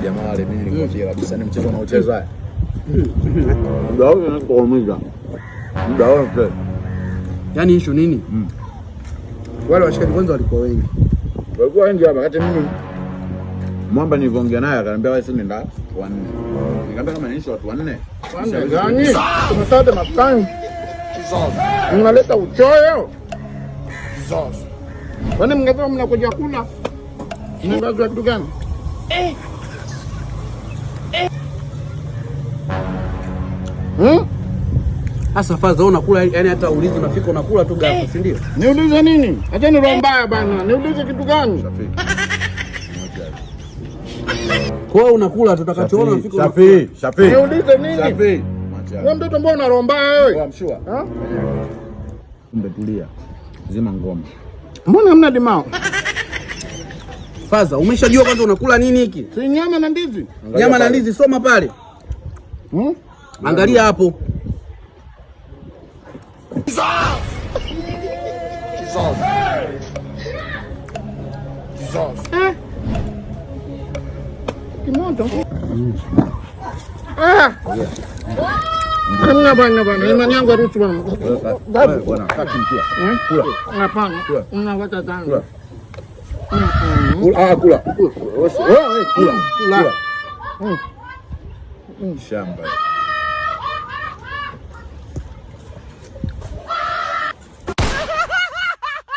Jamaa wale mimi nilikwambia kabisa ni mchezo unaochezwa. Muda wote nakuumiza. Muda wote. Yaani issue nini? Wale washikaji kwanza walikuwa wengi. Walikuwa wengi hapa wakati mimi Mwamba nilivyoongea naye akaniambia wewe sio nenda 4. Nikamwambia kama ni watu 4. Gani? Tunataka mafukani. Mnaleta uchoyo. Kwani mngepewa mnakuja kula? Mngepewa kitu gani? Sasa Faza unakula yani hata ulizi unafika unakula tu gafu, si ndio? Niulize nini? Acha ni roho mbaya bana. Niulize kitu gani? Kwa hiyo unakula tutakachoona unafika. Shafi. Niulize nini? Shafi. Wewe mtoto mbona una roho mbaya wewe? Kwa mshua. Kumbe tulia. Zima ngoma. Mbona hamna dimao? Faza, umeshajua kwanza unakula nini hiki? Si nyama na ndizi. Nyama na ndizi, soma pale. Angalia hapo. Kimoto. Hamna bana. Imani yangu haruhusu bana. Bwana, kati mkia. Kula. Hapana. Unawata tano. Kula. Wewe kula. Shamba.